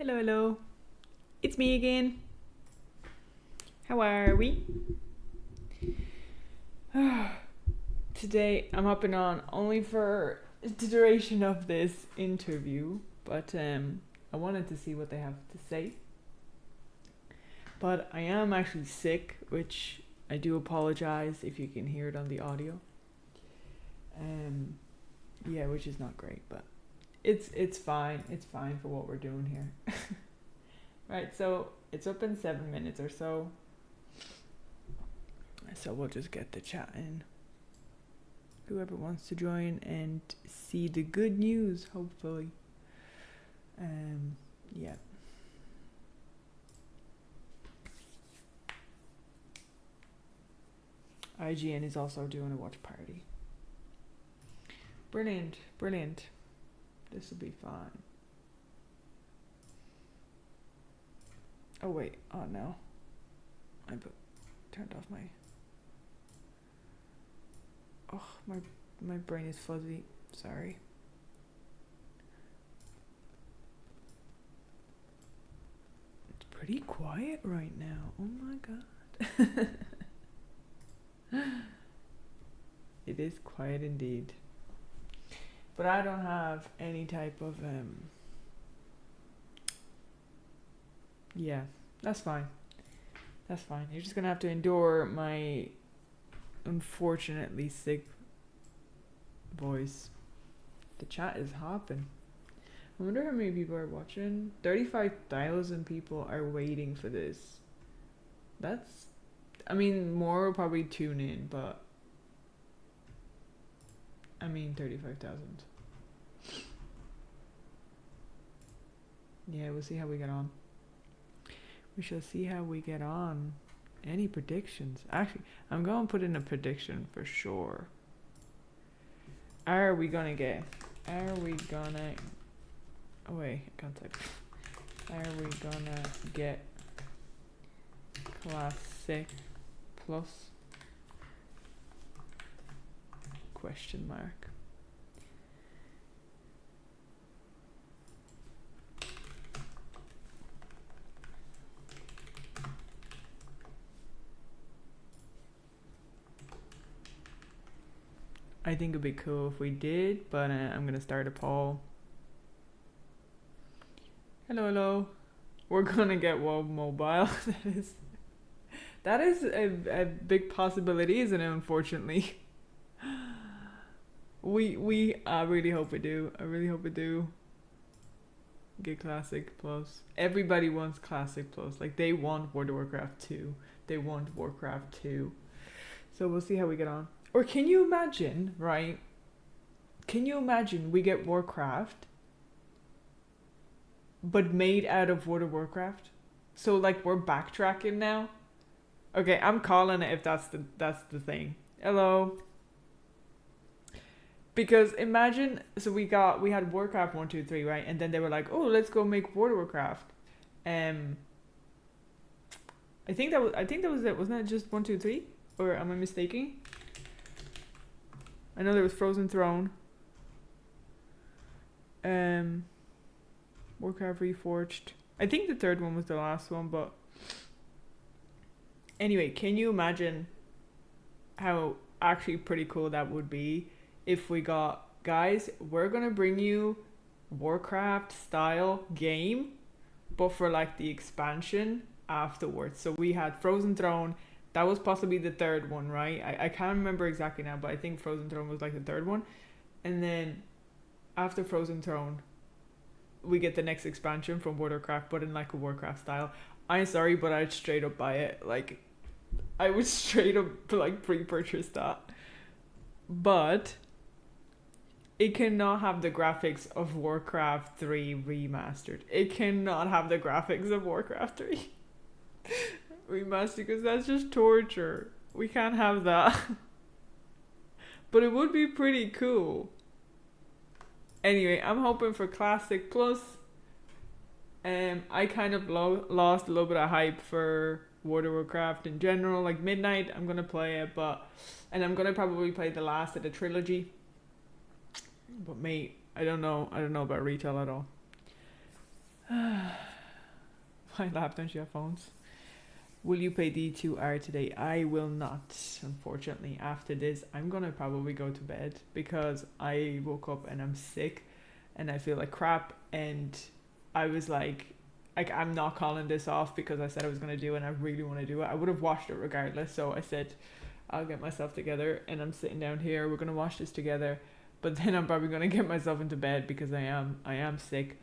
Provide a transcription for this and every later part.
Hello, hello. It's me again. How are we? Today I'm hopping on only for the duration of this interview, but I wanted to see what they have to say. But I am actually sick, which I do apologize if you can hear it on the audio. Yeah, which is not great, but it's fine. It's fine for what we're doing here. Right, so it's up in 7 minutes or so. So we'll just get the chat in. Whoever wants to join and see the good news, hopefully. Yeah. IGN is also doing a watch party. Brilliant, brilliant. This will be fine. Oh wait, oh no. I turned off my... Oh, my brain is fuzzy. Sorry. It's pretty quiet right now. Oh my god. It is quiet indeed. But I don't have any type of yeah, that's fine. That's fine. You're just gonna have to endure my unfortunately sick voice. The chat is hopping. I wonder how many people are watching. 35,000 people are waiting for this. That's, I mean, more will probably tune in, but I mean 35,000. Yeah, we'll see how we get on. We shall see how we get on. Any predictions? Actually, I'm going to put in a prediction for sure. Are we gonna get... Oh wait, I can't type. Are we gonna get Classic Plus? Question mark. I think it'd be cool if we did, but I'm gonna start a poll. Hello, hello. We're gonna get WoW Mobile. that is a big possibility, isn't it? Unfortunately, I really hope we do. I really hope we do. Get Classic Plus. Everybody wants Classic Plus. Like, they want World of Warcraft 2. They want Warcraft 2. So we'll see how we get on. Or can you imagine, right? Can you imagine we get Warcraft, but made out of World of Warcraft? So like we're backtracking now. Okay, I'm calling it if that's the thing. Hello. Because imagine, so we had Warcraft 1, 2, 3, right? And then they were like, oh, let's go make World of Warcraft. I think that was it. Wasn't it just 1, 2, 3? Or am I mistaken? I know there was Frozen Throne. Warcraft Reforged. I think the third one was the last one, but anyway, can you imagine how actually pretty cool that would be if we got, guys, we're gonna bring you Warcraft style game, but for like the expansion afterwards. So we had Frozen Throne. That was possibly the third one, right? I can't remember exactly now, but I think Frozen Throne was like the third one. And then after Frozen Throne, we get the next expansion from World of Warcraft, but in like a Warcraft style. I'm sorry, but I'd straight up buy it. Like, I would straight up like pre-purchase that. But it cannot have the graphics of Warcraft 3 remastered. It cannot have the graphics of Warcraft 3 remastered, because that's just torture. We can't have that. But it would be pretty cool. Anyway, I'm hoping for Classic Plus. I kind of lost a little bit of hype for World of Warcraft in general. Like Midnight, I'm gonna play it, and I'm gonna probably play the last of the trilogy. But mate, I don't know about retail at all. My lap, don't you have phones? Will you play D2R today? I will not, unfortunately. After this, I'm gonna probably go to bed because I woke up and I'm sick and I feel like crap, and I was like I'm not calling this off because I said I was gonna do it and I really want to do it. I would have watched it regardless, so I said I'll get myself together and I'm sitting down here. We're gonna watch this together, but then I'm probably gonna get myself into bed because I am sick,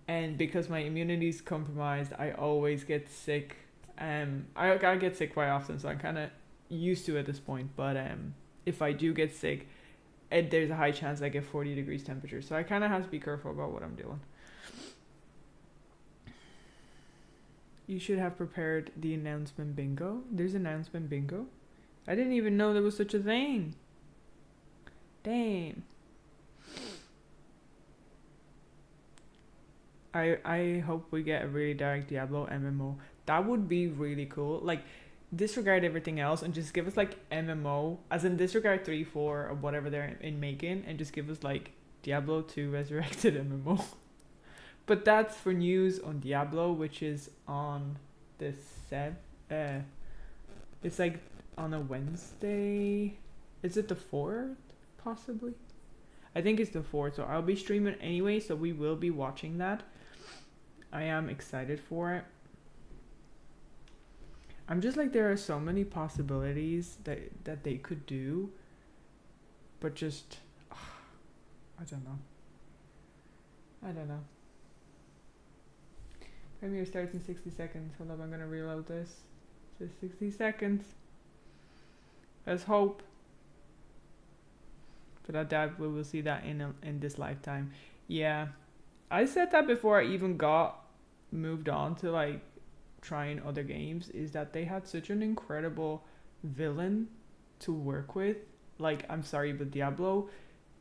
and because my immunity is compromised, I always get sick. I get sick quite often, so I'm kind of used to it at this point. But if I do get sick, there's a high chance I get 40 degrees temperature, so I kind of have to be careful about what I'm doing. You should have prepared the announcement bingo. There's announcement bingo. I didn't even know there was such a thing. Damn. I hope we get a really dark Diablo MMO. That would be really cool. Like, disregard everything else and just give us like MMO, as in disregard 3, 4 or whatever they're in making, and just give us like Diablo 2 Resurrected MMO. But that's for news on Diablo, which is on the it's like on a Wednesday. Is it the 4th possibly? I think it's the 4th, so I'll be streaming anyway, so we will be watching that. I am excited for it. I'm just like, there are so many possibilities that they could do, but just I don't know. Premiere starts in 60 seconds. Hold up, I'm gonna reload this. Just 60 seconds. Let's hope. But I doubt we will see that in this lifetime. Yeah, I said that before I even got moved on to like trying other games, is that they had such an incredible villain to work with. Like, I'm sorry, but Diablo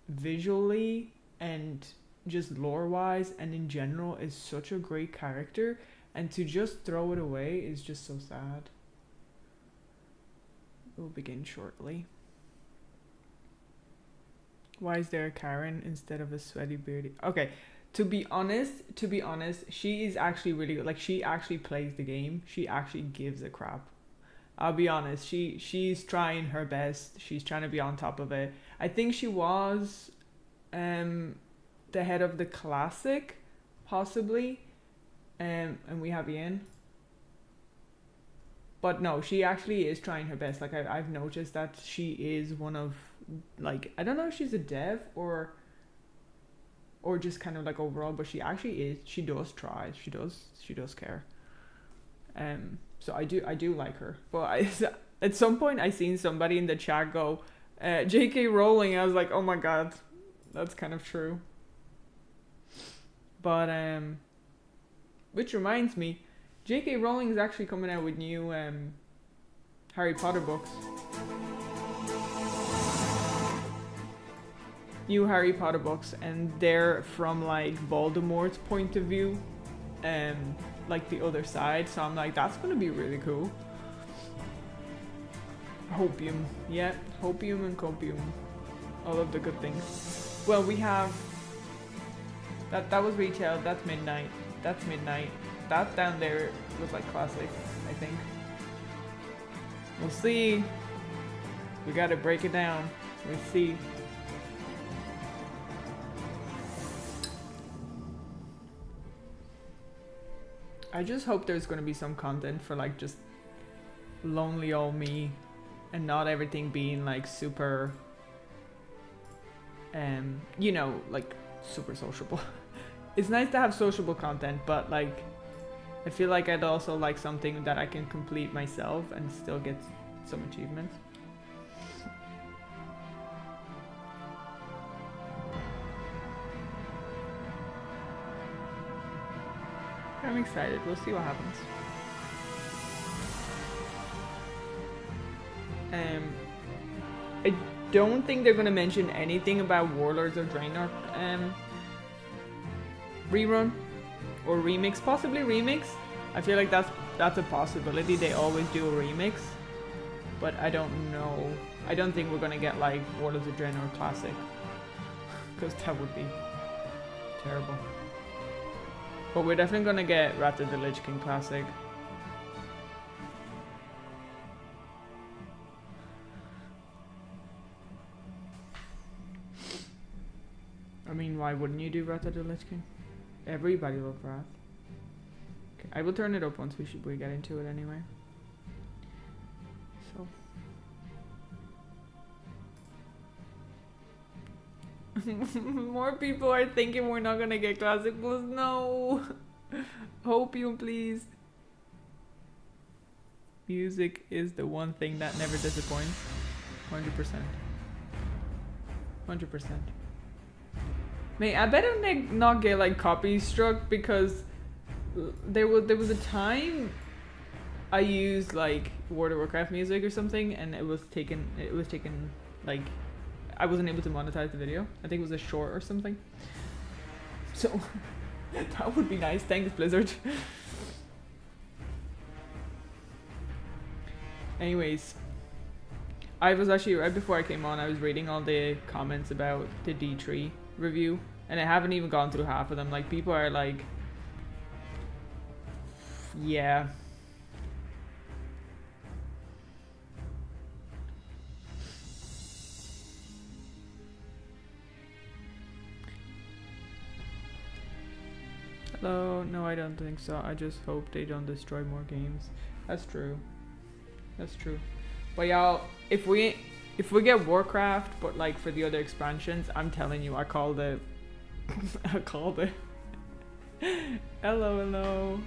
visually and just lore wise and in general is such a great character, and to just throw it away is just so sad. We'll begin shortly. Why is there a Karen instead of a sweaty beardy? Okay, to be honest, she is actually really good. Like, she actually plays the game. She actually gives a crap. I'll be honest. She's trying her best. She's trying to be on top of it. I think she was the head of the classic, possibly. And we have Ian. But no, she actually is trying her best. Like, I've noticed that she is one of, like, I don't know if she's a dev or just kind of like overall, but she actually is. She does try. She does care. So I do like her. But at some point I seen somebody in the chat go, J.K. Rowling. I was like, oh my god, that's kind of true. But which reminds me, J.K. Rowling is actually coming out with new Harry Potter books. New Harry Potter books, and they're from like Voldemort's point of view, like the other side. So I'm like, that's gonna be really cool. Hopium, yeah, hopium and copium, all of the good things. Well, we have that was retail. That's midnight. That down there was like classic, I think. We'll see. We gotta break it down. We'll see. I just hope there's gonna be some content for like just lonely old me, and not everything being like super, you know, like super sociable. It's nice to have sociable content, but like, I feel like I'd also like something that I can complete myself and still get some achievements. I'm excited. We'll see what happens. I don't think they're gonna mention anything about Warlords of Draenor rerun or remix, possibly remix. I feel like that's a possibility. They always do a remix, but I don't know. I don't think we're gonna get like Warlords of Draenor Classic, because that would be terrible. But we're definitely gonna get Wrath of the Lich King Classic. I mean, why wouldn't you do Wrath of the Lich King? Everybody loves Wrath. Okay, I will turn it up once we get into it anyway. So. More people are thinking we're not gonna get Classic Plus. No! Hopium, please. Music is the one thing that never disappoints. 100%. 100%. Mate, I better not get like copy struck, because there was a time I used like World of Warcraft music or something, and it was taken like I wasn't able to monetize the video. I think it was a short or something. So that would be nice. Thanks, Blizzard. Anyways, I was actually, right before I came on, I was reading all the comments about the D3 review, and I haven't even gone through half of them. Like, people are like, yeah. Hello? No, I don't think so. I just hope they don't destroy more games. That's true. That's true. But y'all, if we get Warcraft, but like for the other expansions, I'm telling you, I called it. I called it. Hello.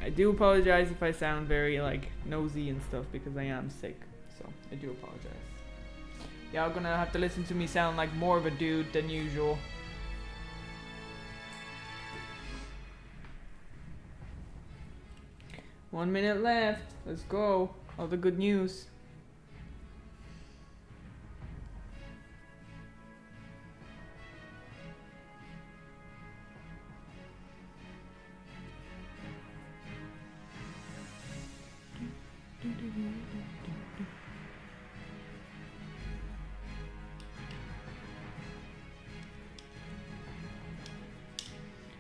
I do apologize if I sound very like nosy and stuff, because I am sick. So I do apologize. Y'all gonna have to listen to me sound like more of a dude than usual. One minute left. Let's go. All the good news.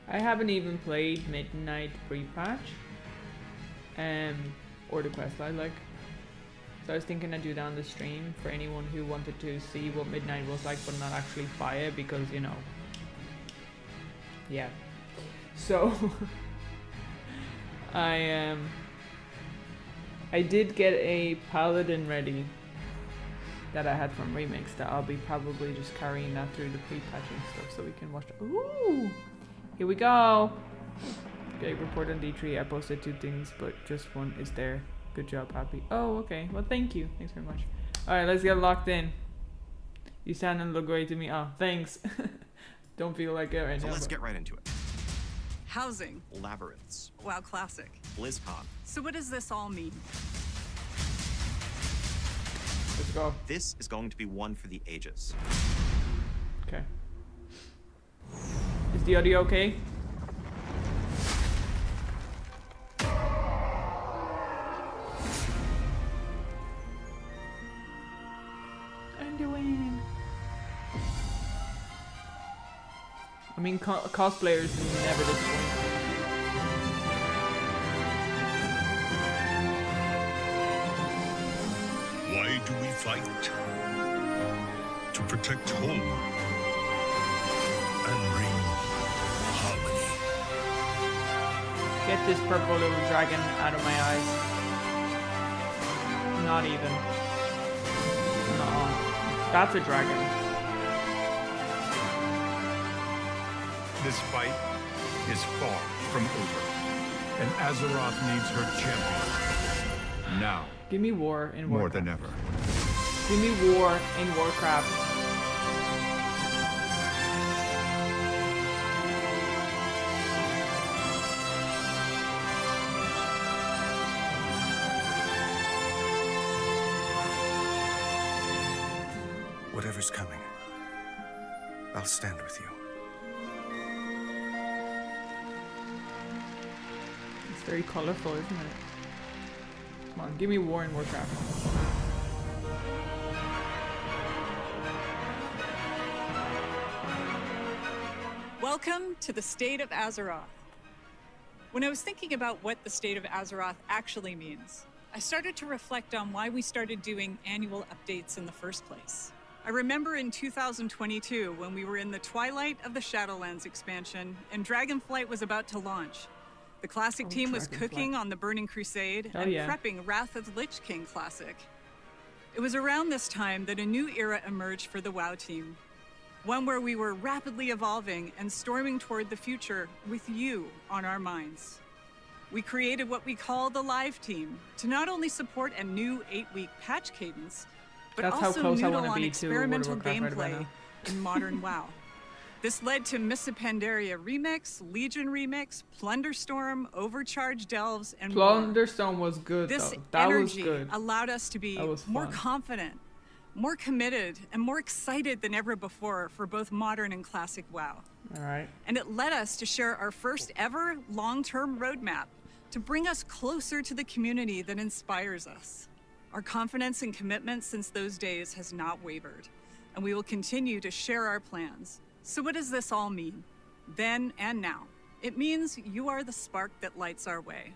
I haven't even played Midnight pre-patch. Or the quest I like. So I was thinking I'd do that on the stream for anyone who wanted to see what Midnight was like but not actually buy it, because, you know. Yeah. So I did get a paladin ready that I had from Remix, that I'll be probably just carrying that through the pre-patch and stuff so we can watch the— ooh! Here we go! Okay, report on D3. I posted 2 things, but just one is there. Good job, Happy. Oh, okay. Well, thank you. Thanks very much. Alright, let's get locked in. You sound and look great to me. Oh, thanks. Don't feel like it right now. So let's get right into it. Housing. Labyrinths. WoW Classic. BlizzCon. So what does this all mean? Let's go. This is going to be one for the ages. Okay. Is the audio okay? I mean, cosplayers never disappoint. Why do we fight? To protect home and bring harmony. Get this purple little dragon out of my eyes. Not even. No, that's a dragon. This fight is far from over, and Azeroth needs her champion. Now. Give me war in Warcraft. More than ever. Give me war in Warcraft. Whatever's coming, I'll stand with you. It's very colorful, isn't it? Come on, give me war in Warcraft. Welcome to the State of Azeroth. When I was thinking about what the State of Azeroth actually means, I started to reflect on why we started doing annual updates in the first place. I remember in 2022 when we were in the twilight of the Shadowlands expansion and Dragonflight was about to launch. The Classic team was cooking on the Burning Crusade and prepping Wrath of the Lich King Classic. It was around this time that a new era emerged for the WoW team. One where we were rapidly evolving and storming toward the future with you on our minds. We created what we call the Live Team to not only support a new 8-week patch cadence, but also noodle on experimental gameplay in modern WoW. This led to Mists of Pandaria Remix, Legion Remix, Plunderstorm, Overcharged Delves, and Plunderstorm was good. This though. That energy was good. allowed us to be more confident, more committed, and more excited than ever before for both modern and classic WoW. All right. And it led us to share our first ever long-term roadmap to bring us closer to the community that inspires us. Our confidence and commitment since those days has not wavered, and we will continue to share our plans. So what does this all mean? Then and now. It means you are the spark that lights our way.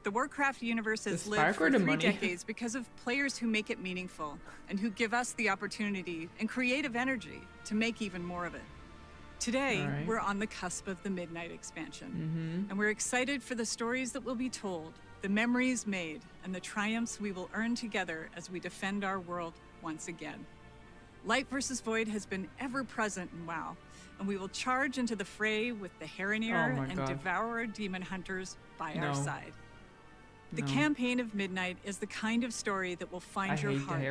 The Warcraft universe has lived for 3 decades because of players who make it meaningful and who give us the opportunity and creative energy to make even more of it. Today, we're on the cusp of the Midnight expansion, and we're excited for the stories that will be told, the memories made, and the triumphs we will earn together as we defend our world once again. Light versus Void has been ever present in WoW, and we will charge into the fray with the Heronir and Devourer Demon Hunters by our side. The campaign of Midnight is the kind of story that will find your heart.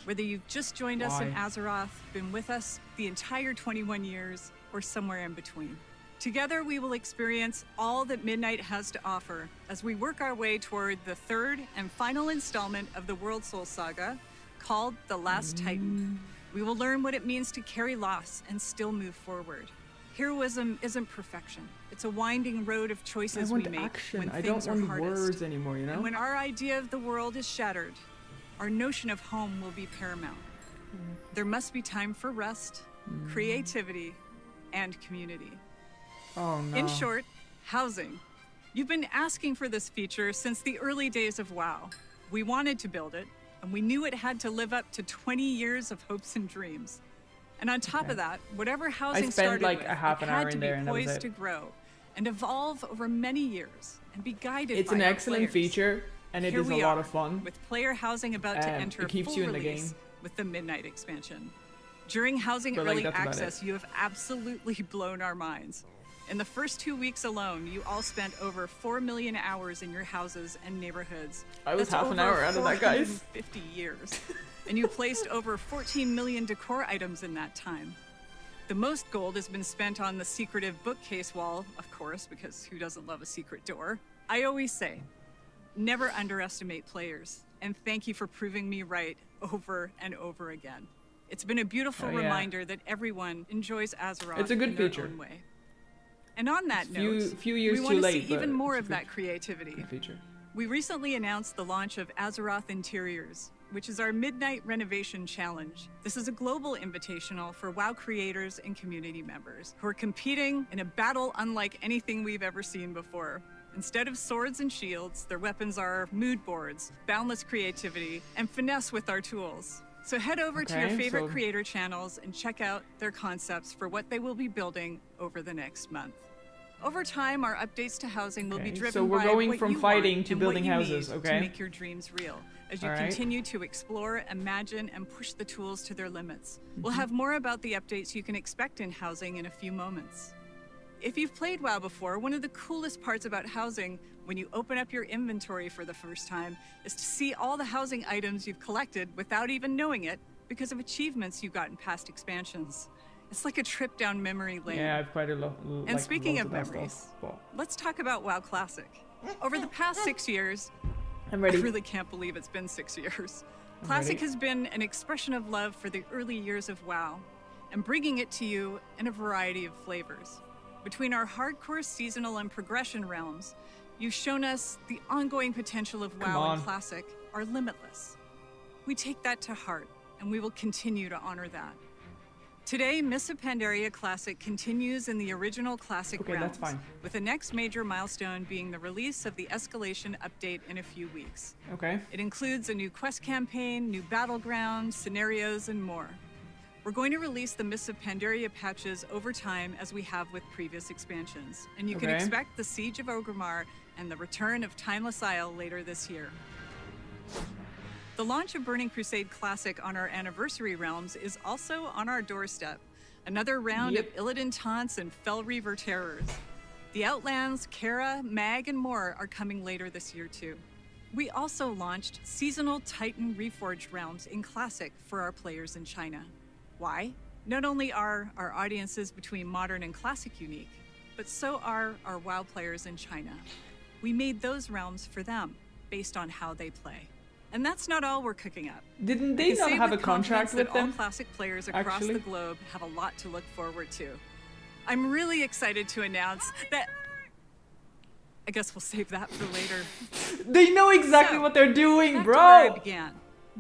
Whether you've just joined us in Azeroth, been with us the entire 21 years, or somewhere in between. Together we will experience all that Midnight has to offer as we work our way toward the 3rd and final installment of the World Soul Saga, called The Last Titan. We will learn what it means to carry loss and still move forward. Heroism isn't perfection. It's a winding road of choices we make when things are hardest. Words anymore, you know? And when our idea of the world is shattered, our notion of home will be paramount. There must be time for rest, creativity, and community. Oh no. In short, housing. You've been asking for this feature since the early days of WoW. We wanted to build it, and we knew it had to live up to 20 years of hopes and dreams. And on top of that, whatever housing started with, it had to be poised to grow and evolve over many years and be guided by our players. It's an excellent feature, and it is a lot of fun. With player housing about to enter full release with the Midnight expansion. During housing early access, you have absolutely blown our minds. In the first 2 weeks alone, you all spent over 4 million hours in your houses and neighborhoods. I was half an hour out of that, guys. 50 years. And you placed over 14 million decor items in that time. The most gold has been spent on the secretive bookcase wall, of course, because who doesn't love a secret door? I always say, never underestimate players, and thank you for proving me right over and over again. It's been a beautiful reminder that everyone enjoys Azeroth in their own way. And on that note, we want to see even more of that creativity. We recently announced the launch of Azeroth Interiors, which is our Midnight Renovation Challenge. This is a global invitational for WoW creators and community members who are competing in a battle unlike anything we've ever seen before. Instead of swords and shields, their weapons are mood boards, boundless creativity, and finesse with our tools. So head over to your favorite creator channels and check out their concepts for what they will be building over the next month. Over time, our updates to housing will be driven by going from fighting to building houses, to make your dreams real, as you continue to explore, imagine, and push the tools to their limits. We'll have more about the updates you can expect in housing in a few moments. If you've played WoW before, one of the coolest parts about housing when you open up your inventory for the first time is to see all the housing items you've collected without even knowing it because of achievements you got in past expansions. It's like a trip down memory lane. Yeah, I've quite a lot. And speaking of memories, let's talk about WoW Classic. Over the past 6 years, I really can't believe it's been 6 years. Classic has been an expression of love for the early years of WoW and bringing it to you in a variety of flavors. Between our hardcore seasonal and progression realms, you've shown us the ongoing potential of WoW and Classic are limitless. We take that to heart, and we will continue to honor that. Today, Mists of Pandaria Classic continues in the original Classic Okay, realms, that's fine. with the next major milestone being the release of the Escalation update in a few weeks. Okay. It includes a new quest campaign, new battlegrounds, scenarios, and more. We're going to release the Mists of Pandaria patches over time as we have with previous expansions, and you can Okay. expect the Siege of Orgrimmar and the return of Timeless Isle later this year. The launch of Burning Crusade Classic on our anniversary realms is also on our doorstep. Another round Yep. of Illidan taunts and Fel Reaver terrors. The Outlands, Kara, Mag, and more are coming later this year too. We also launched seasonal Titan Reforged realms in Classic for our players in China. Why? Not only are our audiences between Modern and Classic unique, but so are our WoW players in China. We made those realms for them, based on how they play. And that's not all we're cooking up. Didn't I they can not say have a with contract confidence with that them? all Classic players across actually? the globe have a lot to look forward to. I'm really excited to announce that... I guess we'll save that for later. They know exactly So, what they're doing, Back to where I bro. began.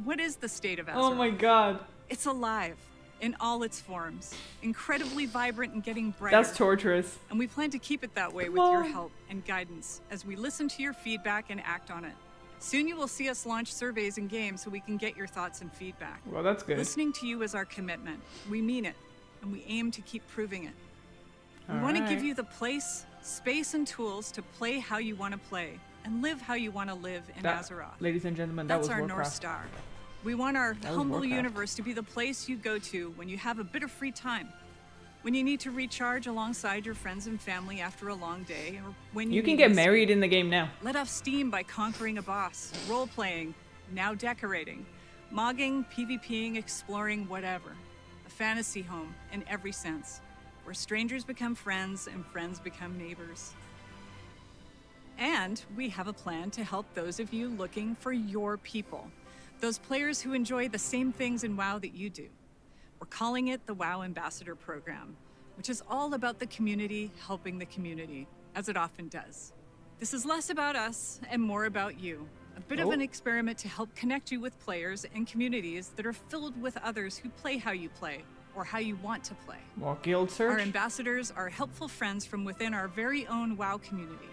What is the state of Azeroth? Oh my god. It's alive, in all its forms. Incredibly vibrant and getting brighter. That's torturous. And we plan to keep it that way Come with your on. help and guidance as we listen to your feedback and act on it. Soon you will see us launch surveys in games so we can get your thoughts and feedback. Well, that's good. Listening to you is our commitment. We mean it, and we aim to keep proving it. We want to give Alright. you the place, space, and tools to play how you want to play and live how you want to live in That, Azeroth. ladies and gentlemen, that That's was our Warcraft. North Star. We want our was humble Warcraft. universe to be the place you go to when you have a bit of free time. When you need to recharge alongside your friends and family after a long day, or when You can need get to married in the game now. let off steam by conquering a boss, role-playing, now decorating, mogging, PvPing, exploring, whatever. A fantasy home in every sense, where strangers become friends and friends become neighbors. And we have a plan to help those of you looking for your people, those players who enjoy the same things in WoW that you do. We're calling it the WoW Ambassador Program, which is all about the community helping the community, as it often does. This is less about us and more about you. A bit of Oh. an experiment to help connect you with players and communities that are filled with others who play how you play, or how you want to play. Well, guild Our search. ambassadors are helpful friends from within our very own WoW community,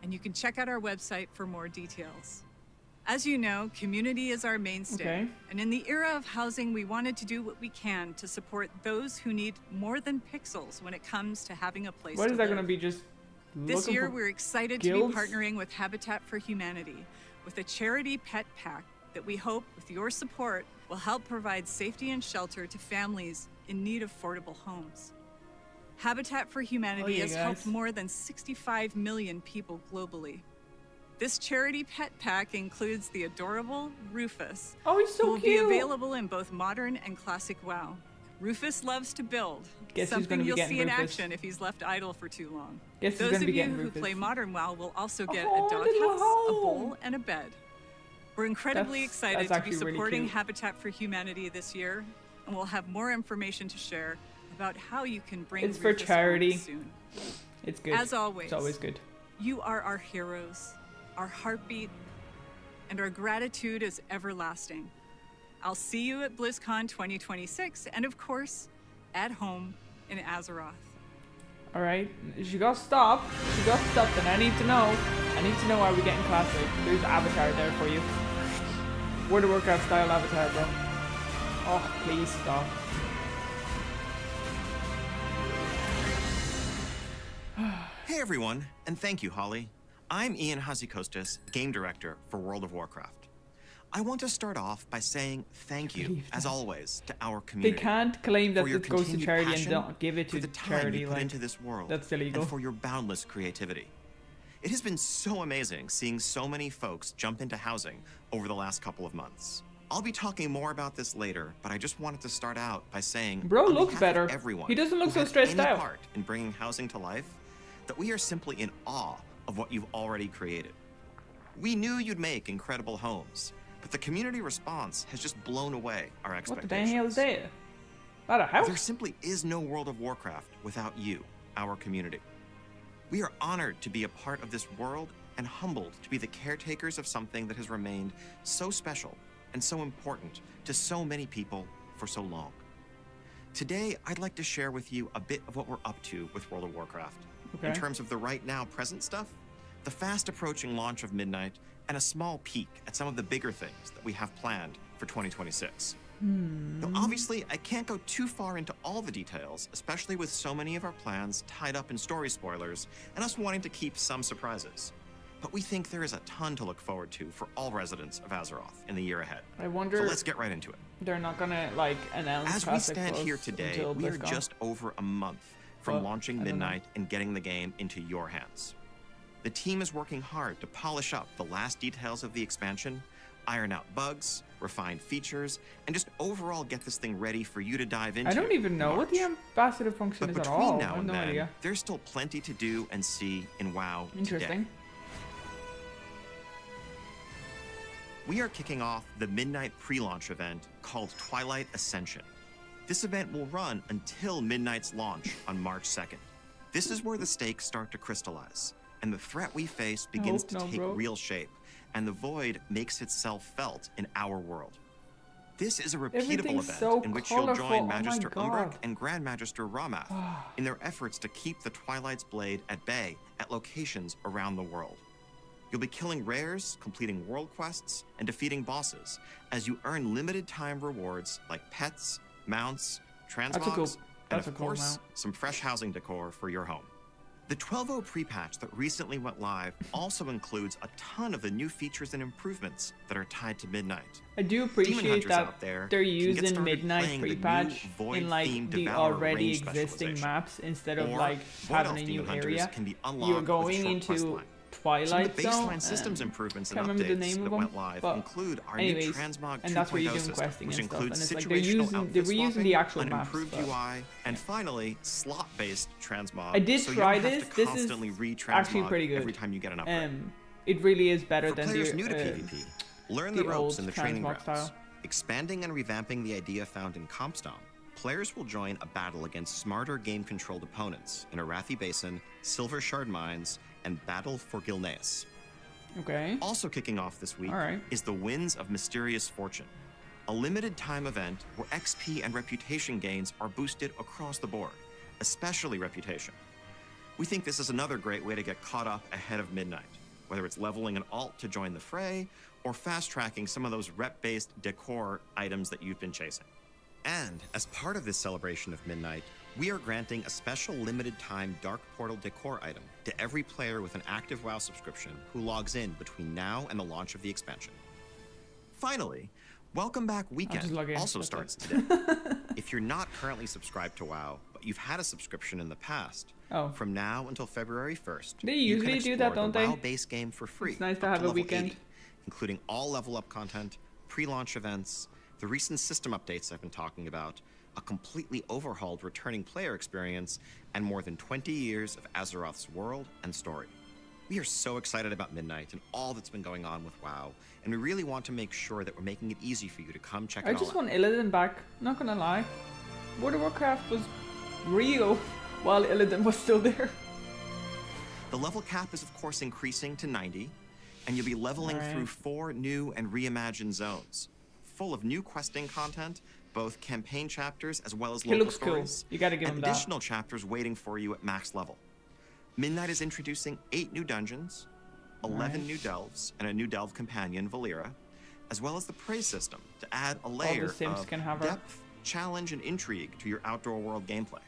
and you can check out our website for more details. As you know, community is our mainstay, Okay. and in the era of housing, we wanted to do what we can to support those who need more than pixels when it comes to having a place What to is that live. going to be? Just This looking year, for we're excited guilds? to be partnering with Habitat for Humanity with a charity pet pack that we hope, with your support, will help provide safety and shelter to families in need of affordable homes. Habitat for Humanity yeah, has helped guys. more than 65 million people globally. This charity pet pack includes the adorable Rufus, Oh, he's who so will cute. be available in both modern and classic WoW. Rufus loves to build, Guess who's something gonna be you'll getting see in Rufus? action if he's left idle for too long. Guess who's Those gonna of be you getting who Rufus? play modern WoW will also get Oh, a a little doghouse, a bowl, home. and a bed. We're incredibly That's excited to be actually really supporting cute. Habitat for Humanity this year, and we'll have more information to share about how you can bring It's for Rufus home charity. soon. It's good. As always, It's always good. you are our heroes, our heartbeat, and our gratitude is everlasting. I'll see you at BlizzCon 2026, and of course, at home in Azeroth. All right. She got stopped. She got stopped, and I need to know. I need to know, are we getting classic? There's avatar there for you. World of Warcraft style avatar, bro. Oh, please stop. Hey everyone, and thank you, Holly. I'm Ian Hazikostas, Game Director for World of Warcraft. I want to start off by saying thank you, believe as that. always, to our They community. can't claim that for your it goes to continued charity and passion, don't give it for to the time charity. you put Like, into this world, that's illegal. and for your boundless creativity. It has been so amazing seeing so many folks jump into housing over the last couple of months. I'll be talking more about this later, but I just wanted to start out by saying, Bro on looks behalf of better. everyone He doesn't look who so had stressed any out. part in bringing housing to life, that we are simply in awe of what you've already created. We knew you'd make incredible homes, but the community response has just blown away our what the expectations. hell is that? Not a house? There simply is no World of Warcraft without you, our community. We are honored to be a part of this world and humbled to be the caretakers of something that has remained so special and so important to so many people for so long. Today, I'd like to share with you a bit of what we're up to with World of Warcraft. Okay. In terms of the right now present stuff, the fast approaching launch of Midnight, and a small peek at some of the bigger things that we have planned for 2026. Now, obviously, I can't go too far into all the details, especially with so many of our plans tied up in story spoilers and us wanting to keep some surprises. But we think there is a ton to look forward to for all residents of Azeroth in the year ahead. I wonder. So let's get right into it. They're not gonna like announce. As we stand here today, we are BlizzCon. just over a month from Well, launching I don't know. Midnight and getting the game into your hands. The team is working hard to polish up the last details of the expansion, iron out bugs, refine features, and just overall get this thing ready for you to dive into. I don't even know what the March. ambassador function But is at between all. I now have and no then, idea. there's still plenty to do and see in WoW Interesting. today. We are kicking off the Midnight pre-launch event called Twilight Ascension. This event will run until Midnight's launch on March 2nd. This is where the stakes start to crystallize, and the threat we face begins hope to not, take bro. real shape, and the void makes itself felt in our world. This is a repeatable Everything's event so in which colorful. you'll join Oh my Magister God. Umbrak and Grand Magister Ramath in their efforts to keep the Twilight's blade at bay at locations around the world. You'll be killing rares, completing world quests, and defeating bosses as you earn limited time rewards like pets, mounts, transmogs, and that's a of cool course, mount. some fresh housing decor for your home. The 12.0 pre-patch that recently went live also includes a ton of the new features and improvements that are tied to Midnight. I do Demon appreciate hunters that out there they're can get using started Midnight playing the new pre-patch in like Void-themed the Devourer already range existing specialization. maps instead of Or like Void having Elf a Demon new Hunters area. can be unlocked You're with a going short quest into line. Some Twilight of the baseline Zone. systems improvements and Can't remember the updates name that of them, went live but include our anyways, new Transmog and that's where 2.0 you're doing system, questing which and stuff, includes and it's like situational they're outfit reusing the swapping, actual an maps, improved but- UI, and finally, slot-based transmog. I did so try you don't have this. to This is constantly re-transmog actually pretty good. every time you get an upgrade. It really is better For than players the new to PvP, learn the the ropes old in the training transmog grounds. style. Expanding and revamping the idea found in Compstomp, players will join a battle against smarter game-controlled opponents in Arathi Basin, Silver Shard Mines, and Battle for Gilneas. Okay. Also kicking off this week All right. is the Winds of Mysterious Fortune, a limited time event where XP and reputation gains are boosted across the board, especially reputation. We think this is another great way to get caught up ahead of Midnight, whether it's leveling an alt to join the fray or fast-tracking some of those rep-based decor items that you've been chasing. And as part of this celebration of Midnight, we are granting a special limited-time Dark Portal decor item to every player with an active WoW subscription who logs in between now and the launch of the expansion. Finally, Welcome Back just Weekend log in. also That's starts today. If you're not currently subscribed to WoW, but you've had a subscription in the past, Oh. from now until February 1st, They you usually can do that, explore don't the they? WoW base game for free. It's nice to up have a level weekend. 80, including all level up content, pre-launch events, the recent system updates I've been talking about, a completely overhauled returning player experience, and more than 20 years of Azeroth's world and story. We are so excited about Midnight and all that's been going on with WoW, and we really want to make sure that we're making it easy for you to come check I it all just out. want Illidan back. Not gonna lie. World of Warcraft was real while Illidan was still there. The level cap is of course increasing to 90, and you'll be leveling Alright. through 4 new and reimagined zones, full of new questing content, both campaign chapters as well as He local looks cool. stories, You gotta give and him that. additional chapters waiting for you at max level. Midnight is introducing 8 new dungeons, 11 Alright. new delves, and a new delve companion, Valera, as well as the praise system to add a layer Sims of can have her. depth, challenge, and intrigue to your outdoor world gameplay.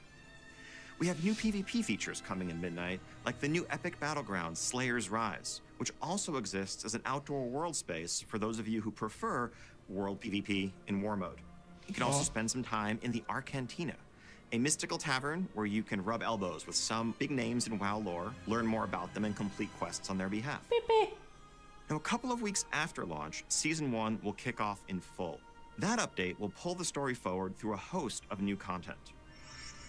We have new PvP features coming in Midnight, like the new epic battleground Slayer's Rise, which also exists as an outdoor world space for those of you who prefer world PvP in war mode. You can also Oh. spend some time in the Arcantina, a mystical tavern where you can rub elbows with some big names in WoW lore, learn more about them, and complete quests on their behalf. Now, a couple of weeks after launch, Season 1 will kick off in full. That update will pull the story forward through a host of new content.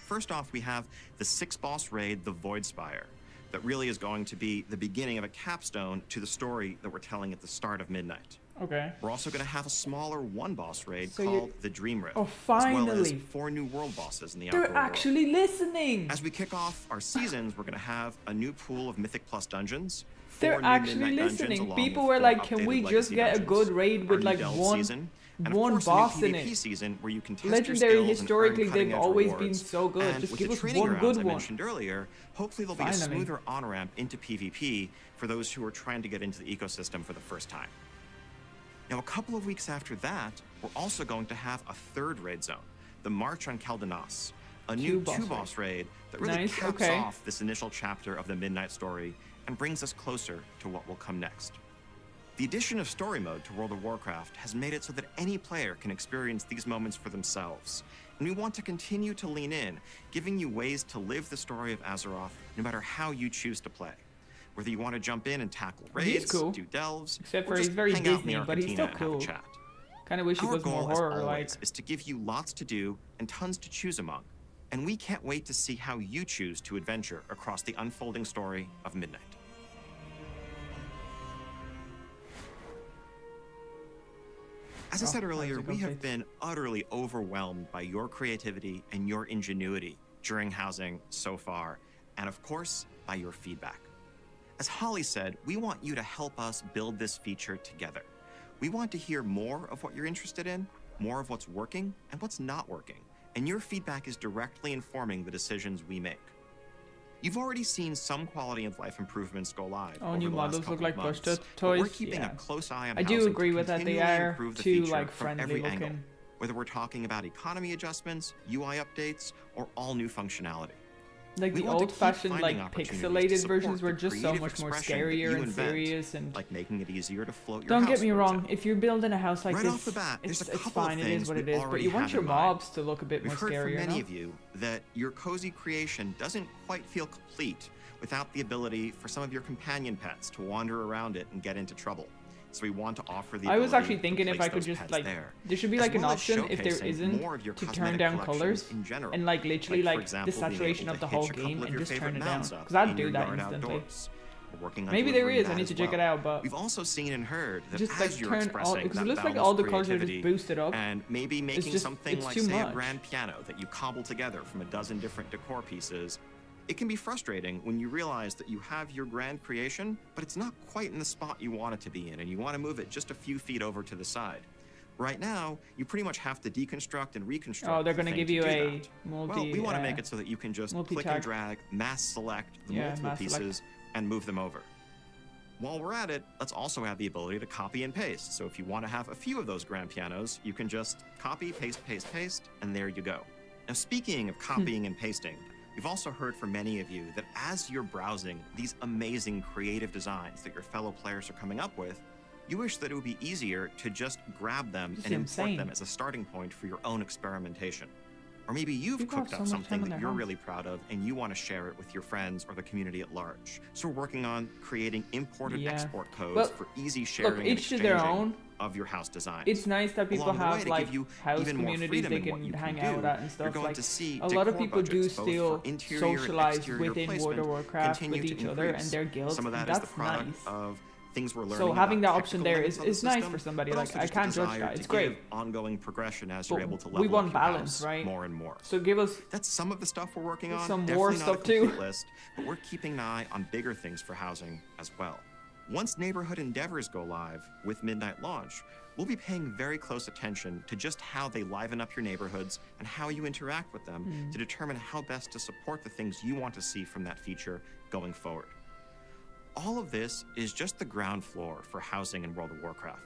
First off, we have the 6-boss raid, the Void Spire, that really is going to be the beginning of a capstone to the story that we're telling at the start of Midnight. Okay. We're also going to have a smaller 1-boss raid So called the Dream Rift, Oh, as well as finally. 4 new world bosses in the outdoor They're world. actually listening. As we kick off our seasons, we're going to have a new pool of Mythic Plus dungeons. 4 They're new actually Midnight dungeons, listening. along People with were 4 like, can we updated just legacy get a dungeons, good raid our with new like Delve one season, And one of course, boss a in new PvP it. season where you can test Legendary, your skills historically, and earn they've cutting-edge always been rewards. so good. And Just with give the us training one grounds good I one. mentioned earlier, hopefully there'll be a Finally. smoother on-ramp into PvP for those who are trying to get into the ecosystem for the first time. Now, a couple of weeks after that, we're also going to have a third raid zone, the March on Keldanos, a new two-boss raid that really Nice, caps okay. off this initial chapter of the Midnight story and brings us closer to what will come next. The addition of story mode to World of Warcraft has made it so that any player can experience these moments for themselves, and we want to continue to lean in, giving you ways to live the story of Azeroth no matter how you choose to play. Whether you want to jump in and tackle He's raids, cool. do delves, Except or for he's just very hang out in Disney, the but he's still Arcantina and have cool. a chat. Kind of wish he Our was more goal, as horror always, like. is to give you lots to do and tons to choose among, and we can't wait to see how you choose to adventure across the unfolding story of Midnight. As I said earlier, we have been utterly overwhelmed by your creativity and your ingenuity during housing so far, and of course, by your feedback. As Holly said, we want you to help us build this feature together. We want to hear more of what you're interested in, more of what's working and what's not working, and your feedback is directly informing the decisions we make. You've already seen some quality of life improvements go live. Oh, over new the last models look couple like of plush months, but toys. we're keeping Yeah. a close eye on I do housing agree to with that. They continually are improve the too feature like from friendly every looking. angle, whether we're talking about economy adjustments, UI updates, or all new functionality. Like We the want to keep old-fashioned, finding like opportunities to pixelated support versions were the just so creative much more expression that scarier you and invent, serious. And like making it easier to float your don't house, get me for wrong, example. if you're building a house like Right this, off the bat, there's it's a couple fine. of It is things what we it is. But already you want have your in mind. mobs to look a bit We've more heard scary. from many You know? of you that your cozy creation doesn't quite feel complete without the ability for some of your companion pets to wander around it and get into trouble. So we want to offer the I was ability actually to thinking if place I could those just pets like there should be as like an well as option if there showcasing isn't more of your to turn cosmetic down collections colors in general. and like literally for like example, the being saturation able of the to whole hitch a couple game of and your just turn favorite it down mounts up because I'd in do your that yard instantly. outdoors. We're working on Maybe there delivering is. I that need as to check well. it out, but We've also seen and heard that just like as you're turn all expressing because that it looks like boundless all the colors are just creativity boosted up. and maybe making just- something it's like, too say, a much. grand piano that you cobble together from a dozen different decor pieces, it can be frustrating when you realize that you have your grand creation, but it's not quite in the spot you want it to be in, and you want to move it just a few feet over to the side. Right now, you pretty much have to deconstruct and reconstruct. Oh, they're the gonna thing give to you do a that. multi. Well, we want to make it so that you can just click multi-tag. and drag, mass select the Yeah, multiple mass select. pieces, and move them over. While we're at it, let's also have the ability to copy and paste. So if you want to have a few of those grand pianos, you can just copy, paste, paste, paste, and there you go. Now, speaking of copying and pasting, we've also heard from many of you that as you're browsing these amazing creative designs that your fellow players are coming up with, you wish that it would be easier to just grab them This and is import insane. them as a starting point for your own experimentation. Or maybe you've People have cooked so up much something time on that their you're hands. really proud of and you want to share it with your friends or the community at large. So we're working on creating import Yeah. export codes Well, for easy sharing and each to their exchanging own. of your house designs. It's nice that people Along the way, have to like give you house even more communities freedom they in what can you hang can out do. at and You're stuff. going Like to see a lot of decor people do budgets, both still for interior and socialize exterior within World placement, of Warcraft continue with to each other and increase. their guilds. Some of that and is that's the product nice. of things we're learning So having about that option there technical is elements of the nice system, for somebody. but Like also I just a can't judge desire that. to It's great. give ongoing progression as But you're able to we level want up your balance, house right? more and more. So give us That's some of the stuff we're working on. some Definitely more not stuff a too. complete list, but we're keeping an eye on bigger things for housing as well. Once neighborhood endeavors go live with Midnight launch, we'll be paying very close attention to just how they liven up your neighborhoods and how you interact with them to determine how best to support the things you want to see from that feature going forward. All of this is just the ground floor for housing in World of Warcraft.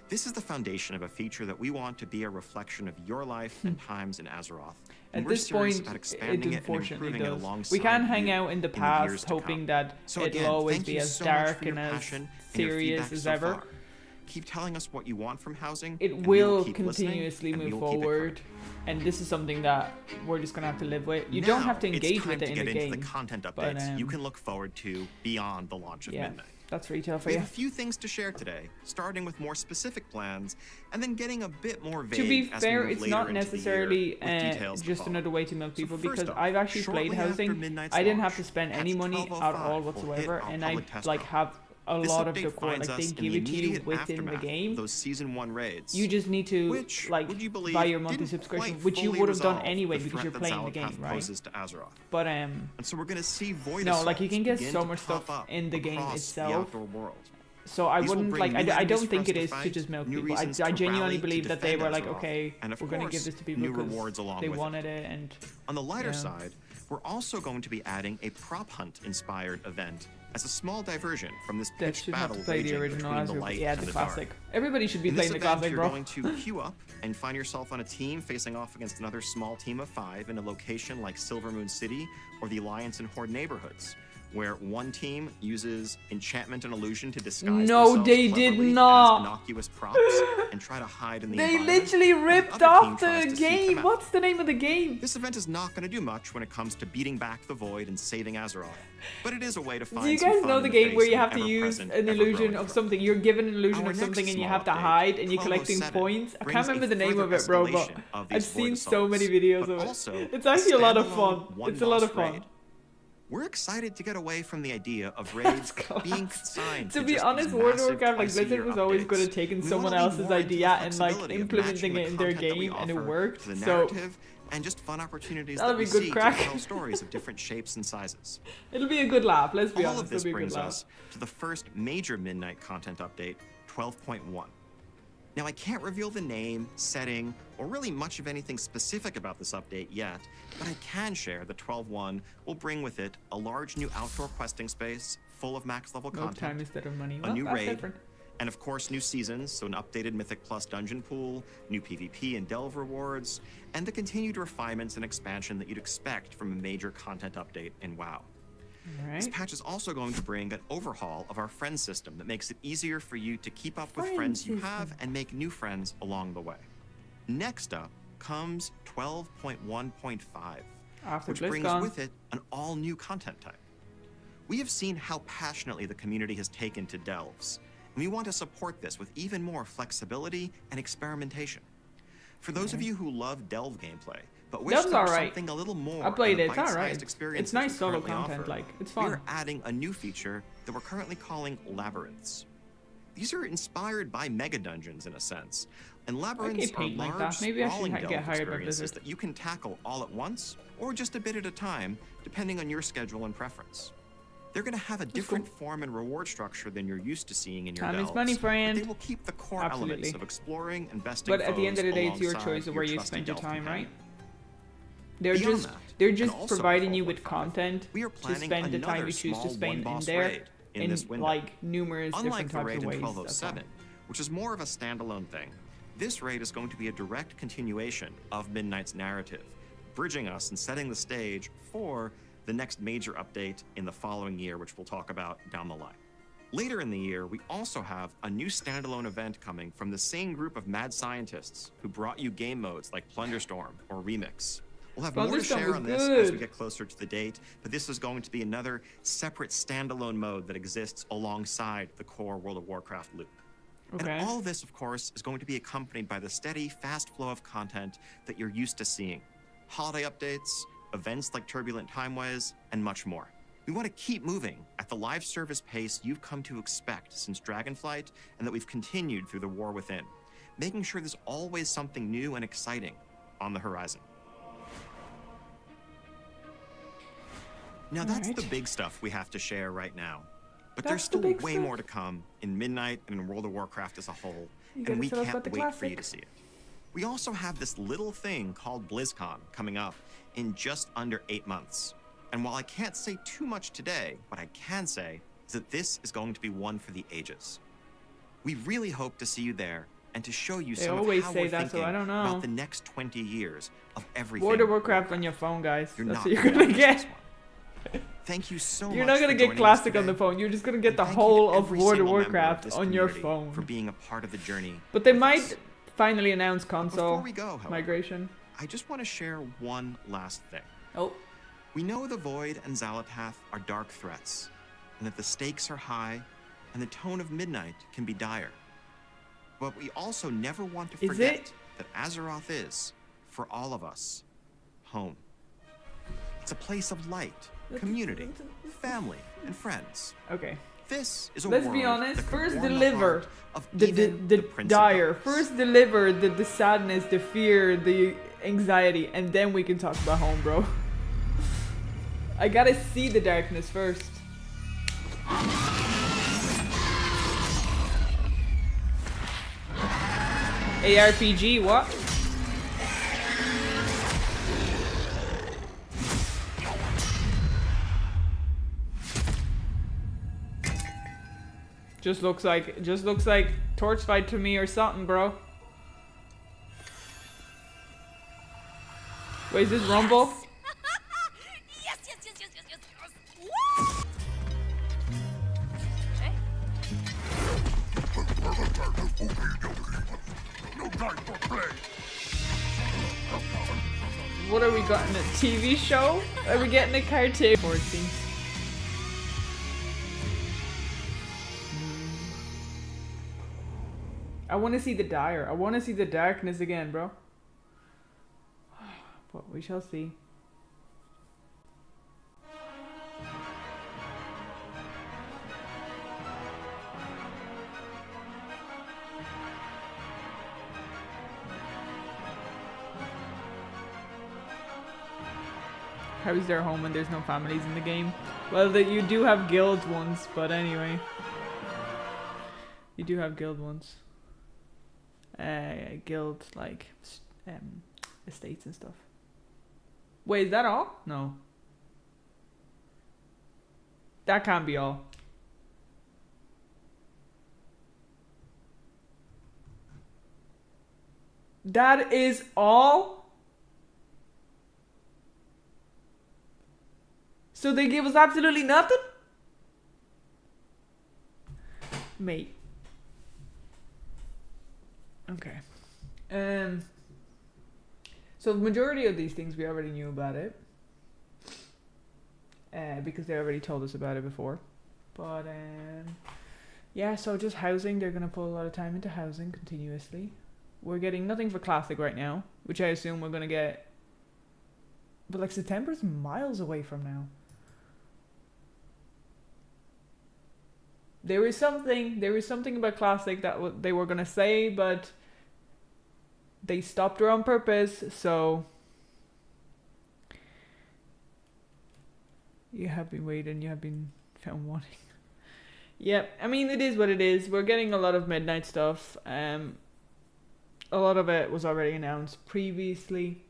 This is the foundation of a feature that we want to be a reflection of your life and times in Azeroth. And At we're this serious point, about it expanding it and unfortunately improving it does. alongside We can hang you out in the years past to come. hoping that So it'll again, always thank be you as so much dark for your and as passion and your serious feedback as so ever. far. Keep telling us what you want from housing. It and we will keep listening, continuously and we move will keep it forward, coming. and this is something that we're just gonna have to live with. You don't have to Now, engage it's time with it to in get the into game. the content but, updates you can look forward to beyond the launch of yeah, Midnight. that's retail for We you. have a few things to share today, starting with more specific plans, and then getting a bit more vague To be as fair, we move it's later not into the necessarily year with details to just follow. another way to milk people So first because off, I've actually shortly played after housing. Midnight's I didn't have launch, to spend patch any money at all 1205 will hit whatsoever, our and I public test like route. have a This lot of update decor. finds Like us they in give the it to you immediate within the aftermath game. of those season 1 raids. You just need to which, like would you believe, buy your didn't monthly subscription, quite which you fully would have done resolve anyway the because you're threat that playing the Zalakath game, right? poses to Azeroth. But And so we're going to see void no, like you assaults can get begin so to much pop stuff up in the game across itself. the outdoor world. So I These will wouldn't bring like. new I enemies don't for think us it to is to fight, just milk new people. I reasons to genuinely rally to believe that they defend were like, Azeroth, okay, and of we're gonna give course, this to people new because rewards along they with it. wanted it, and On the lighter Yeah. side, we're also going to be adding a prop hunt-inspired event as a small diversion from this that pitched should have battle to play the raging original between the Azure. light Yeah, and the the classic. dark. Everybody should be In this playing the event, classic, you're bro. going to queue up and find yourself on a team facing off against another small team of 5 in a location like Silvermoon City or the Alliance and Horde neighborhoods, where one team uses enchantment and illusion to disguise No, themselves they did cleverly not. as innocuous props and try to hide in the They environment, literally while the ripped other team off tries the to seek them game. out. What's the name of the game? This event is not going to do much when it comes to beating back the Void and saving Azeroth, but it is a way to find Do you some guys fun know in the game face where of you an have to use ever-present, an illusion ever-growing of threat. something? You're given an illusion Our of something next and you small have to update, hide and you're Chrono collecting 7, points. I brings can't a remember the name of further it, bro, but escalation of these I've Void seen so many assaults, videos but of it. also It's actually a lot of standalone fun. It's a lot of one-boss fun. raid. We're excited to get away from the idea of raids being consigned To to be just honest, these World of massive Warcraft, like twice-a-year Blizzard was always good at updates. taking We someone wanna lean else's more into the idea and like flexibility of implementing matching it in the their content that we game, and it offer worked. to the So narrative and just fun opportunities That'll that we be good see crack. to tell stories of different shapes and sizes. it'll be a good laugh. Let's be All honest, of this it'll be a good brings laugh. us to the first major Midnight content update, 12.1. Now, I can't reveal the name, setting, or really much of anything specific about this update yet, but I can share that 12.1 will bring with it a large new outdoor questing space full of max-level No time content, instead of money. a Well, new that's raid, different. and of course new seasons, so an updated Mythic Plus dungeon pool, new PvP and Delve rewards, and the continued refinements and expansion that you'd expect from a major content update in WoW. This Alright. patch is also going to bring an overhaul of our friend system that makes it easier for you to keep up with friends you have and make new friends along the way. Next up comes 12.1.5, After which brings BlizzCon. with it an all-new content type. We have seen how passionately the community has taken to delves, and we want to support this with even more flexibility and experimentation. For those of you who love delve gameplay, but wish Delve's there was alright. something a little more I played than it, the it's bite-sized alright. It's experiences nice we solo currently content, offer, like, it's we fun. are adding a new feature that we're currently calling labyrinths. These are inspired by mega dungeons in a sense, and labyrinths are paint like that. large, Maybe I should sprawling get delve hired by experiences Blizzard. that you can tackle all at once or just a bit at a time, depending on your schedule and preference. They're going to have a different form and reward structure than you're used to seeing in your Time is delves, money, but friend. they will keep the core Absolutely. elements of exploring and besting But at the end of the foes day, it's your alongside choice of where you trusty spend your delve time, companion. right? They're Beyond just that, they're and just also providing you 12.5, with content we are to planning spend the time another you choose to small spend in one-boss there raid in this window. like numerous Unlike different the types raid of in ways. 1207, which is more of a standalone thing, this raid is going to be a direct continuation of Midnight's narrative, bridging us and setting the stage for the next major update in the following year, which we'll talk about down the line. Later in the year, we also have a new standalone event coming from the same group of mad scientists who brought you game modes like Plunderstorm or Remix. We'll have more to Plunderstorm share was on this as we good. get closer to the date, but this is going to be another separate standalone mode that exists alongside the core World of Warcraft loop. Okay. And all of this, of course, is going to be accompanied by the steady, fast flow of content that you're used to seeing. Holiday updates, events like Turbulent Timeways, and much more. We want to keep moving at the live service pace you've come to expect since Dragonflight and that we've continued through the War Within, making sure there's always something new and exciting on the horizon. Now that's Alright. the big stuff we have to share right now. But That's there's the still big way stuff. more to come in Midnight and in World of Warcraft as a whole, You and gotta we tell us can't about the wait for you classic. to see it. We also have this little thing called BlizzCon coming up in just under 8 months. And while I can't say too much today, what I can say is that this is going to be one for the ages. We really hope to see you there and to show you They some always of how say we're that, so thinking I don't know. about the next 20 years of everything. World of Warcraft on your phone, guys. You're That's not what you're gonna gonna miss get. this one. Thank you so much. You're not gonna for get joining us classic on the today. phone. You're just gonna get And the thank you to whole of every World of single member Warcraft this on your community phone. for being a part of the journey. But they with might us. finally announce Before console we go, however, migration. I just want to share one last thing. Oh, We know the Void and Xalatath are dark threats, and that the stakes are high, and the tone of Midnight can be dire. But we also never want to Is forget it? that Azeroth is, for all of us, home. It's a place of light, community, family, and friends. okay. This is a Let's world be honest. that could First warm the deliver heart of the even Prince of dire. Darkness. First deliver the sadness, the fear, the anxiety, and then we can talk about home, bro. I gotta see the darkness first. ARPG, what? Just looks like torch fight to me or something, bro. Wait, is this Rumble? Yes, yes, yes, yes, yes, yes, yes. Woo! No time for play. What are we getting? A TV show? Are we getting a cartoon? Board scenes. I want to see the dire. I want to see the darkness again, bro. But we shall see. How is their home when there's no families in the game? Well, that you do have guild ones, but anyway. You do have guild ones. Guild, like, estates and stuff. Wait, is that all? No. That can't be all. That is all? So they give us absolutely nothing? Mate. Okay. So the majority of these things we already knew about it. Because they already told us about it before. But yeah, so just housing, they're gonna put a lot of time into housing continuously. We're getting nothing for classic right now, which I assume we're gonna get. But like September's miles away from now. There is something about classic that they were gonna say, but they stopped her on purpose. So you have been waiting. You have been found wanting. Yep, I mean it is what it is. We're getting a lot of midnight stuff. A lot of it was already announced previously.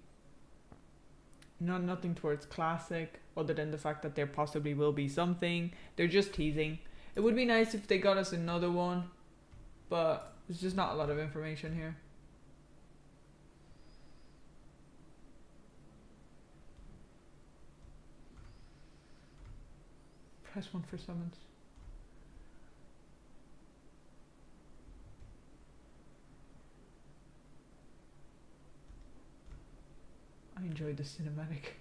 Nothing towards classic, other than the fact that there possibly will be something. They're just teasing. It would be nice if they got us another one, but there's just not a lot of information here. Press 1 for summons. I enjoyed the cinematic.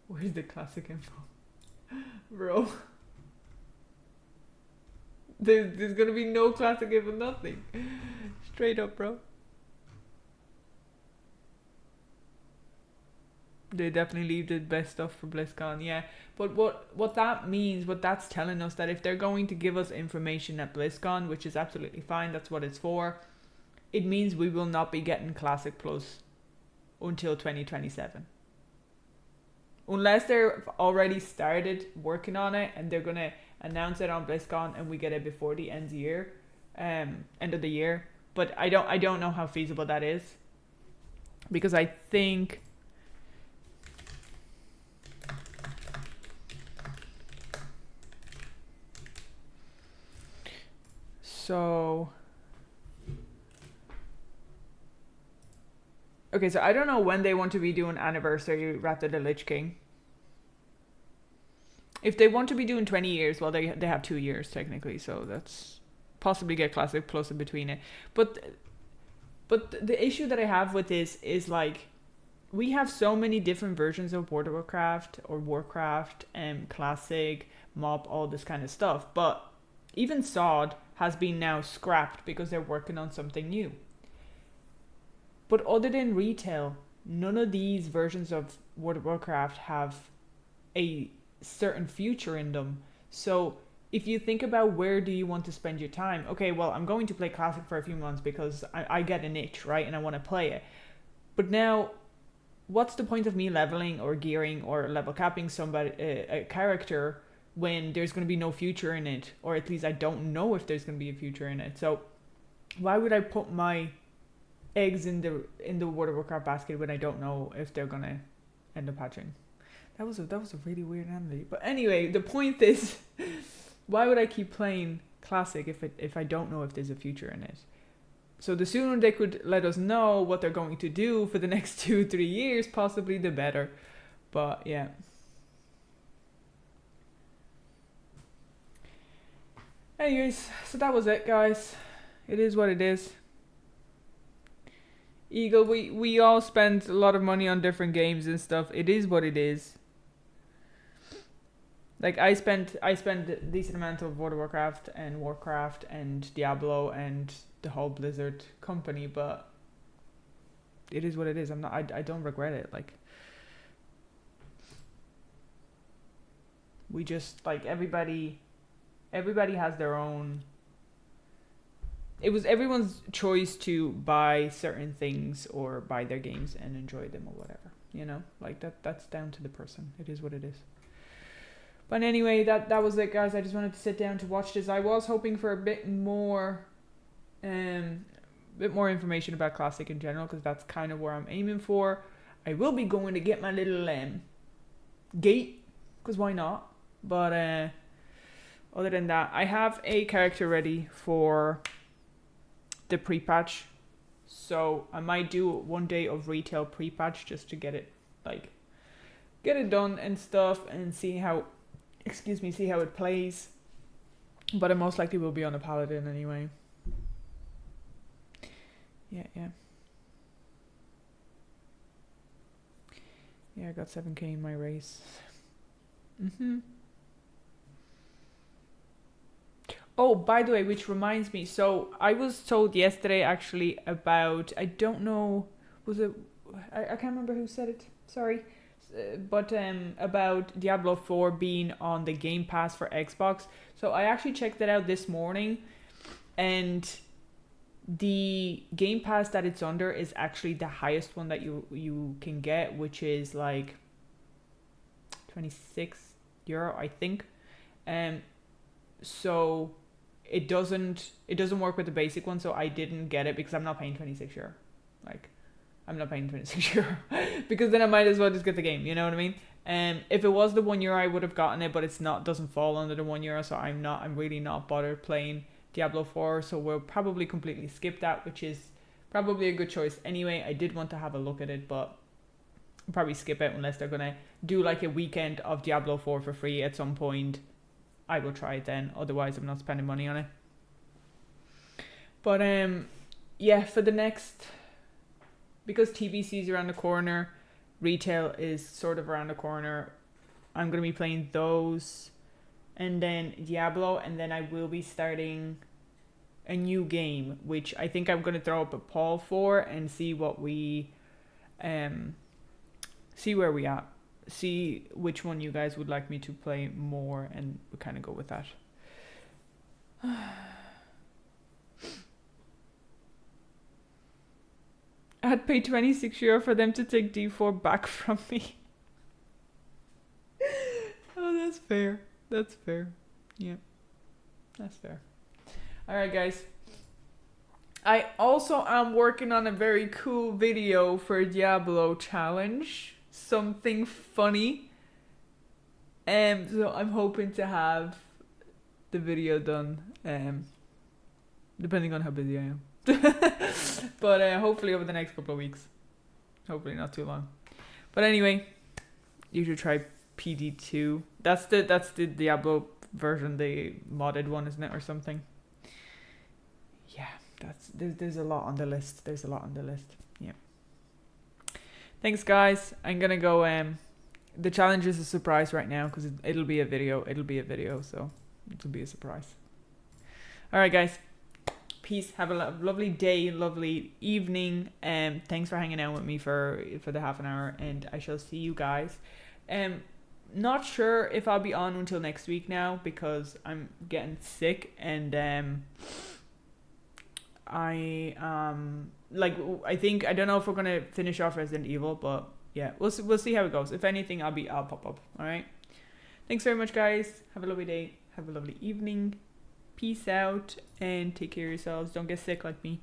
Where's the classic info? Bro. There's gonna be no classic info, nothing. Straight up, bro. They definitely leave the best stuff for BlizzCon, yeah. But what that means, what that's telling us, that if they're going to give us information at BlizzCon, which is absolutely fine, that's what it's for, it means we will not be getting Classic Plus until 2027. Unless they're already started working on it and they're going to announce it on BlizzCon and we get it before the end of the year. But I don't know how feasible that is. Because I think so. Okay, so I don't know when they want to be doing anniversary Wrath of the Lich King. If they want to be doing 20 years, well, they have 2 years technically, so that's possibly get Classic Plus in between it. But the issue that I have with this is, like, we have so many different versions of World of Warcraft or Warcraft, Classic, MOP, all this kind of stuff. But even SOD has been now scrapped because they're working on something new. But other than retail, none of these versions of World of Warcraft have a certain future in them. So if you think about where do you want to spend your time, okay, well, I'm going to play Classic for a few months because I get an itch, right? And I want to play it. But now, what's the point of me leveling or gearing or level capping somebody, a character, when there's going to be no future in it, or at least I don't know if there's going to be a future in it. So why would I put my eggs in the World of Warcraft basket when I don't know if they're going to end up hatching? That was a really weird analogy. But anyway, the point is, why would I keep playing Classic if I don't know if there's a future in it? So the sooner they could let us know what they're going to do for the next 2-3 years, possibly, the better. But yeah. Anyways, so that was it, guys. It is what it is. Eagle, we all spend a lot of money on different games and stuff. It is what it is. Like, I spent a decent amount of World of Warcraft and Warcraft and Diablo and the whole Blizzard company, but it is what it is. I don't regret it. Like, we just, like, everybody has their own. It was everyone's choice to buy certain things or buy their games and enjoy them or whatever, you know? Like, that's down to the person. It is what it is. But anyway, that was it, guys. I just wanted to sit down to watch this. I was hoping for a bit more information about Classic in general, because that's kind of where I'm aiming for. I will be going to get my little gate, because why not? But other than that, I have a character ready for the pre-patch, so I might do 1 day of retail pre-patch just to get it done and stuff, and see how it plays. But I most likely will be on a paladin anyway. Yeah, I got 7k in my race. Oh, by the way, which reminds me, so I was told yesterday actually about, I don't know, was it, I can't remember who said it, sorry, but about Diablo 4 being on the Game Pass for Xbox. So I actually checked that out this morning, and the Game Pass that it's under is actually the highest one that you can get, which is like €26, I think. So it doesn't work with the basic one, so I didn't get it because I'm not paying €26. Like, I'm not paying €26 because then I might as well just get the game, you know what I mean? If it was the €1, I would have gotten it, but it's not, doesn't fall under the €1, so I'm really not bothered playing Diablo 4, so we'll probably completely skip that, which is probably a good choice anyway. I did want to have a look at it, but I'll probably skip it unless they're gonna do like a weekend of Diablo 4 for free at some point. I will try it then, otherwise I'm not spending money on it. But yeah, for the next, because TBC's around the corner, retail is sort of around the corner, I'm going to be playing those, and then Diablo, and then I will be starting a new game, which I think I'm going to throw up a poll for and see what we, see where we at. See which one you guys would like me to play more, and we'll kind of go with that. I'd pay €26 for them to take D4 back from me. Oh, that's fair. That's fair. Yeah, that's fair. Alright, guys. I also am working on a very cool video for Diablo challenge. Something funny. So I'm hoping to have the video done, depending on how busy I am. But hopefully over the next couple of weeks. Hopefully not too long. But anyway, you should try PD2. That's the Diablo version, the modded one, isn't it, or something? Yeah, there's a lot on the list. There's a lot on the list. Yeah. Thanks, guys. I'm gonna go. The challenge is a surprise right now because it'll be a video. It'll be a video, so it'll be a surprise. All right, guys. Peace. Have a lovely day, lovely evening. Thanks for hanging out with me for the half an hour, and I shall see you guys. Not sure if I'll be on until next week now because I'm getting sick, and I think, I don't know if we're gonna finish off Resident Evil, but yeah, we'll see how it goes. If anything, I'll pop up. All right. Thanks very much, guys. Have a lovely day. Have a lovely evening. Peace out and take care of yourselves. Don't get sick like me.